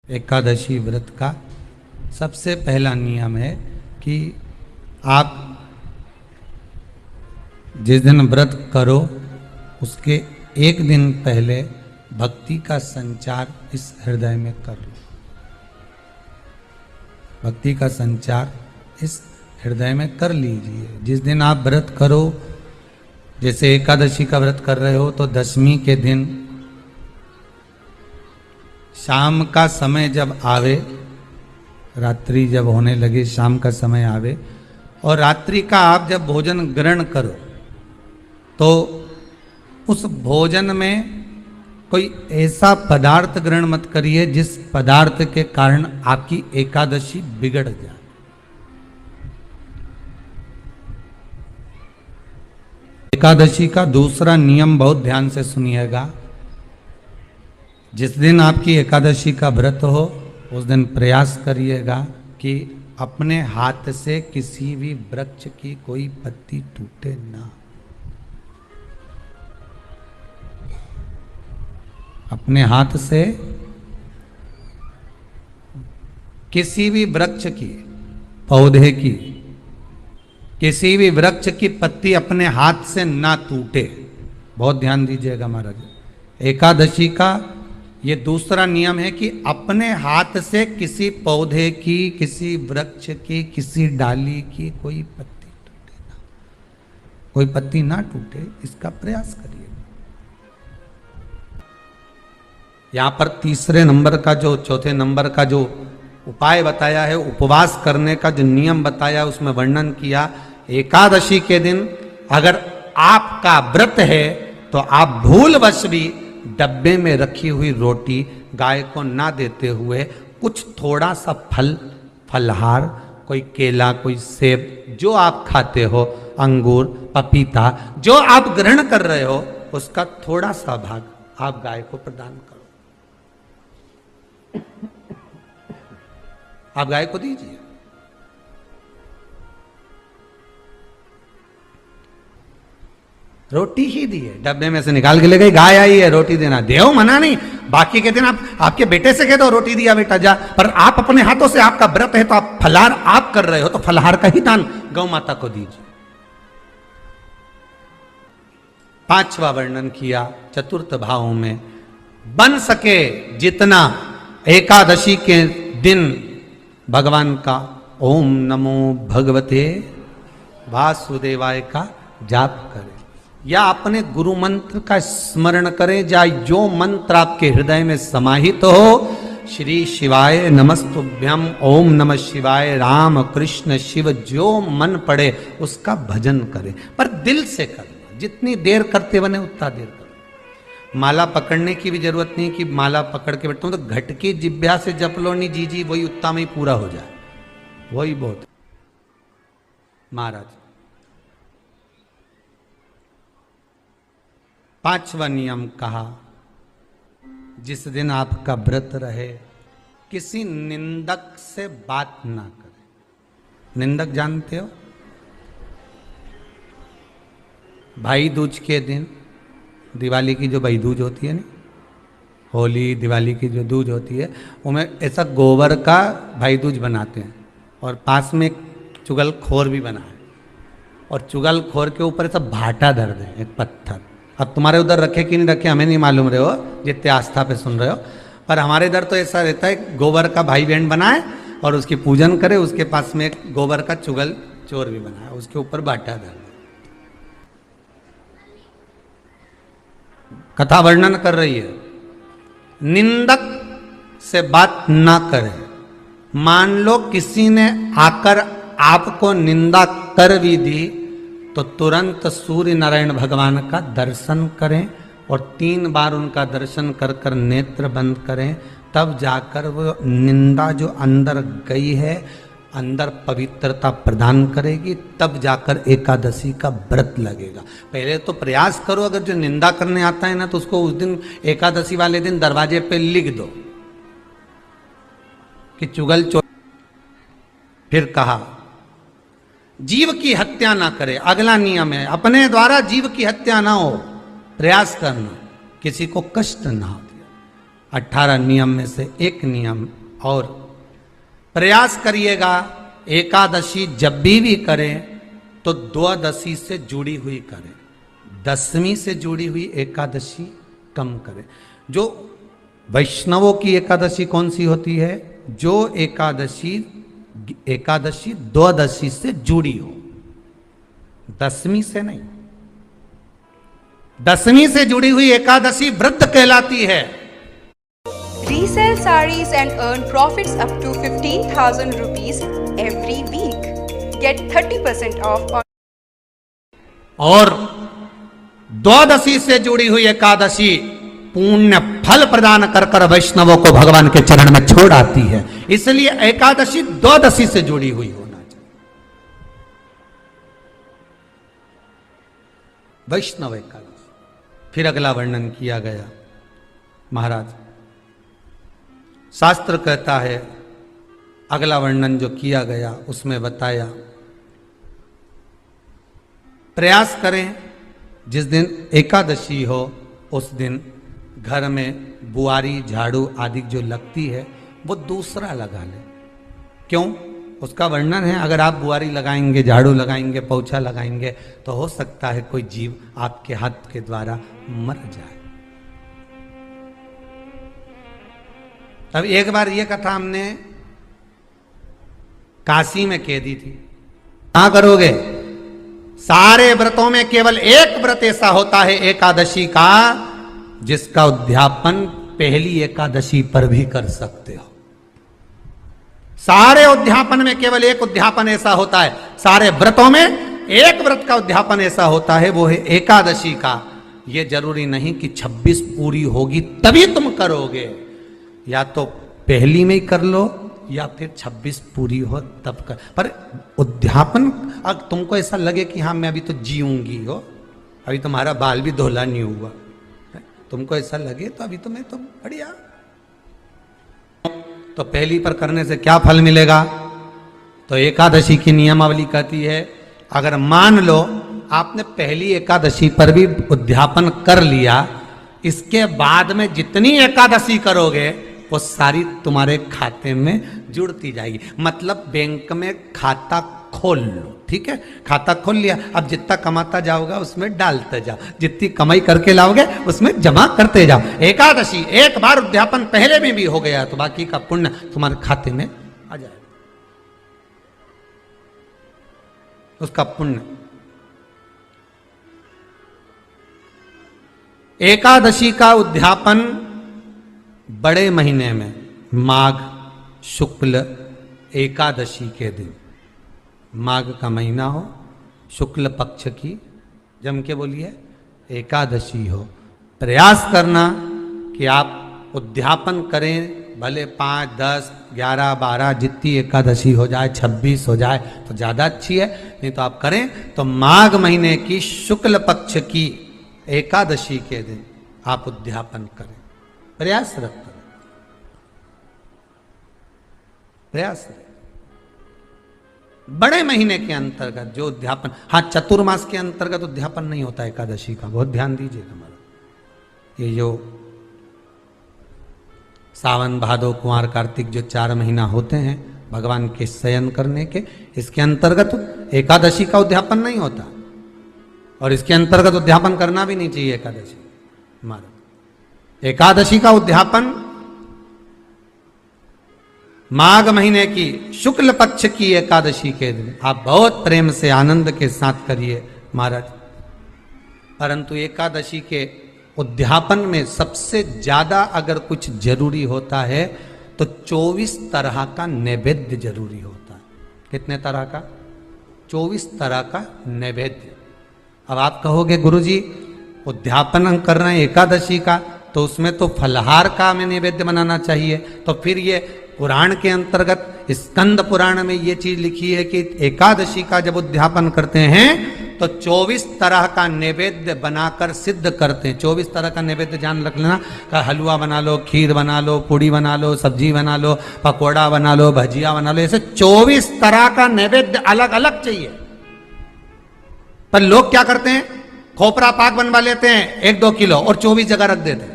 एकादशी व्रत का सबसे पहला नियम है कि आप जिस दिन व्रत करो उसके एक दिन पहले भक्ति का संचार इस हृदय में कर लो। भक्ति का संचार इस हृदय में कर लीजिए। जिस दिन आप व्रत करो, जैसे एकादशी का व्रत कर रहे हो तो दशमी के दिन शाम का समय जब आवे, रात्रि जब होने लगे, शाम का समय आवे और रात्रि का आप जब भोजन ग्रहण करो तो उस भोजन में कोई ऐसा पदार्थ ग्रहण मत करिए जिस पदार्थ के कारण आपकी एकादशी बिगड़ जाए। एकादशी का दूसरा नियम बहुत ध्यान से सुनिएगा। जिस दिन आपकी एकादशी का व्रत हो उस दिन प्रयास करिएगा कि अपने हाथ से किसी भी वृक्ष की कोई पत्ती टूटे ना। अपने हाथ से किसी भी वृक्ष की, पौधे की, किसी भी वृक्ष की पत्ती अपने हाथ से ना टूटे। बहुत ध्यान दीजिएगा महाराज। एकादशी का ये दूसरा नियम है कि अपने हाथ से किसी पौधे की, किसी वृक्ष की, किसी डाली की कोई पत्ती टूटे ना, कोई पत्ती ना टूटे, इसका प्रयास करिए। यहां पर तीसरे नंबर का जो, चौथे नंबर का जो उपाय बताया है, उपवास करने का जो नियम बताया, उसमें वर्णन किया। एकादशी के दिन अगर आपका व्रत है तो आप भूलवश भी डब्बे में रखी हुई रोटी गाय को ना देते हुए कुछ थोड़ा सा फलहार, कोई केला, कोई सेब, जो आप खाते हो, अंगूर, पपीता, जो आप ग्रहण कर रहे हो, उसका थोड़ा सा भाग आप गाय को प्रदान करो। आप गाय को दीजिए। रोटी ही दी है, डब्बे में से निकाल के ले गई, गाय आई है, रोटी देना, देव मना नहीं। बाकी के दिन आप आपके बेटे से कह दो रोटी दिया बेटा जा, पर आप अपने हाथों से, आपका व्रत है तो आप फलहार आप कर रहे हो तो फलहार का ही दान गौ माता को दीजिए। पांचवा वर्णन किया चतुर्थ भाव में, बन सके जितना एकादशी के दिन भगवान का ओम नमो भगवते वासुदेवाय का जाप करें या अपने गुरु मंत्र का स्मरण करें, या जो मंत्र आपके हृदय में समाहित हो, श्री शिवाय नमस्तुभ्यम, ओम नमः शिवाय, राम कृष्ण शिव, जो मन पड़े उसका भजन करें, पर दिल से करना। जितनी देर करते बने उतना देर करो। माला पकड़ने की भी जरूरत नहीं कि माला पकड़ के बैठता हूं तो घट की जिब्या से जप लो, नहीं जी वही उतना में ही पूरा हो जाए, वही बहुत। महाराज पांचवा नियम कहा, जिस दिन आपका व्रत रहे किसी निंदक से बात ना करें। निंदक जानते हो? भाई दूज के दिन, दिवाली की जो भाई दूज होती है ना, होली दिवाली की जो दूज होती है, उनमें ऐसा गोबर का भाई दूज बनाते हैं और पास में एक चुगलखोर भी बना है और चुगलखोर के ऊपर ऐसा भाटा धर दे, एक पत्थर। अब तुम्हारे उधर रखे कि नहीं रखे हमें नहीं मालूम रहे हो, जितने आस्था पे सुन रहे हो, पर हमारे इधर तो ऐसा रहता है, गोबर का भाई बहन बनाए और उसकी पूजन करे, उसके पास में एक गोबर का चुगल चोर भी बनाए, उसके ऊपर भाटा धर। कथा वर्णन कर रही है, निंदक से बात ना करें। मान लो किसी ने आकर आपको निंदा कर भी दी तो तुरंत सूर्य नारायण भगवान का दर्शन करें और 3 बार उनका दर्शन कर कर नेत्र बंद करें, तब जाकर वो निंदा जो अंदर गई है, अंदर पवित्रता प्रदान करेगी, तब जाकर एकादशी का व्रत लगेगा। पहले तो प्रयास करो, अगर जो निंदा करने आता है ना तो उसको उस दिन एकादशी वाले दिन दरवाजे पे लिख दो कि चुगल चोर। फिर कहा जीव की हत्या ना करे। अगला नियम है, अपने द्वारा जीव की हत्या ना हो, प्रयास करना, किसी को कष्ट ना हो। 18 नियम में से एक नियम और प्रयास करिएगा एकादशी जब भी करें तो द्वादशी से जुड़ी हुई करें, दशमी से जुड़ी हुई एकादशी कम करें। जो वैष्णवों की एकादशी कौन सी होती है? जो एकादशी द्वादशी से जुड़ी हो, दशमी से नहीं। दशमी से जुड़ी हुई एकादशी व्रत कहलाती है। Resell sarees and earn profits up to 15,000 rupees every week. Get 30% off on और द्वादशी से जुड़ी हुई एकादशी पुण्य फल प्रदान कर कर वैष्णवों को भगवान के चरण में छोड़ आती है। इसलिए एकादशी द्वादशी से जुड़ी हुई होना चाहिए। वैष्णव एकादशी। फिर अगला वर्णन किया गया। महाराज शास्त्र कहता है, अगला वर्णन जो किया गया उसमें बताया, प्रयास करें जिस दिन एकादशी हो उस दिन घर में बुआरी झाड़ू आदि जो लगती है वो दूसरा लगा ले। क्यों? उसका वर्णन है, अगर आप बुआरी लगाएंगे, झाड़ू लगाएंगे, पोछा लगाएंगे तो हो सकता है कोई जीव आपके हाथ के द्वारा मर जाए। अब एक बार ये कथा हमने काशी में कह दी थी। क्या करोगे? सारे व्रतों में केवल एक व्रत ऐसा होता है एकादशी का जिसका उद्यापन पहली एकादशी पर भी कर सकते हो। सारे उद्यापन में केवल एक उद्यापन ऐसा होता है, सारे व्रतों में एक व्रत का उद्यापन ऐसा होता है, वो है एकादशी का। ये जरूरी नहीं कि 26 पूरी होगी तभी तुम करोगे, या तो पहली में ही कर लो या फिर 26 पूरी हो तब कर। पर उद्यापन, अगर तुमको ऐसा लगे कि हाँ मैं अभी तो जीऊंगी हो, अभी तुम्हारा बाल भी धोला नहीं हुआ, तुमको ऐसा लगे तो अभी तो मैं तो बढ़िया, तो पहली पर करने से क्या फल मिलेगा? तो एकादशी की नियमावली कहती है, अगर मान लो आपने पहली एकादशी पर भी उद्यापन कर लिया, इसके बाद में जितनी एकादशी करोगे वो सारी तुम्हारे खाते में जुड़ती जाएगी। मतलब बैंक में खाता खोल लो, ठीक है? खाता खोल लिया, अब जितना कमाता जाओगा उसमें डालते जाओ, जितनी कमाई करके लाओगे उसमें जमा करते जाओ। एकादशी एक बार उद्यापन पहले में भी हो गया तो बाकी का पुण्य तुम्हारे खाते में आ जाएगा, उसका पुण्य। एकादशी का उद्यापन बड़े महीने में माघ शुक्ल एकादशी के दिन, माघ का महीना हो, शुक्ल पक्ष की, जम के बोलिए, एकादशी हो, प्रयास करना कि आप उद्यापन करें, भले 5, 10, 11, 12 जितनी एकादशी हो जाए, 26 हो जाए तो ज़्यादा अच्छी है, नहीं तो आप करें तो माघ महीने की शुक्ल पक्ष की एकादशी के दिन आप उद्यापन करें। प्रयासरत करें, प्रयास करें। बड़े महीने के अंतर्गत जो उद्यापन, हाँ चतुर्मास के अंतर्गत उद्यापन नहीं होता एकादशी का, बहुत ध्यान दीजिएगा। हमारा ये जो सावन भादो कुंवर कार्तिक जो 4 महीना होते हैं भगवान के शयन करने के, इसके अंतर्गत एकादशी का उद्यापन नहीं होता, और इसके अंतर्गत उद्यापन करना भी नहीं चाहिए एकादशी। हमारा एकादशी का उद्यापन माघ महीने की शुक्ल पक्ष की एकादशी के दिन आप बहुत प्रेम से आनंद के साथ करिए महाराज। परंतु एकादशी के उद्यापन में सबसे ज्यादा अगर कुछ जरूरी होता है तो 24 तरह का नैवेद्य जरूरी होता है। कितने तरह का? 24 तरह का नैवेद्य। अब आप कहोगे गुरुजी उद्यापन हम कर रहे हैं एकादशी का, तो उसमें तो फलहार का हमें नैवेद्य बनाना चाहिए। तो फिर ये पुराण के अंतर्गत स्कंद पुराण में ये चीज लिखी है कि एकादशी का जब उद्यापन करते हैं तो 24 तरह का नैवेद्य बनाकर सिद्ध करते हैं। 24 तरह का नैवेद्य जान रख लेना, का हलवा बना लो, खीर बना लो, पूड़ी बना लो, सब्जी बना लो, पकोड़ा बना लो, भजिया बना लो, ऐसे 24 तरह का नैवेद्य अलग अलग चाहिए। पर लोग क्या करते हैं, खोपरा पाक बनवा लेते हैं 1-2 किलो और 24 जगह रख देते हैं।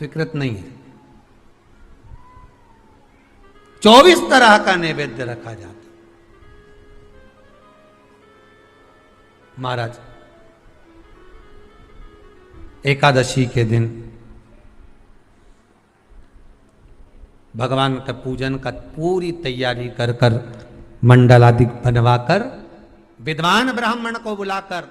स्वीकृत नहीं है। 24 तरह का नैवेद्य रखा जाता। महाराज एकादशी के दिन भगवान का पूजन का पूरी तैयारी कर मंडल आदि बनवाकर विद्वान ब्राह्मण को बुलाकर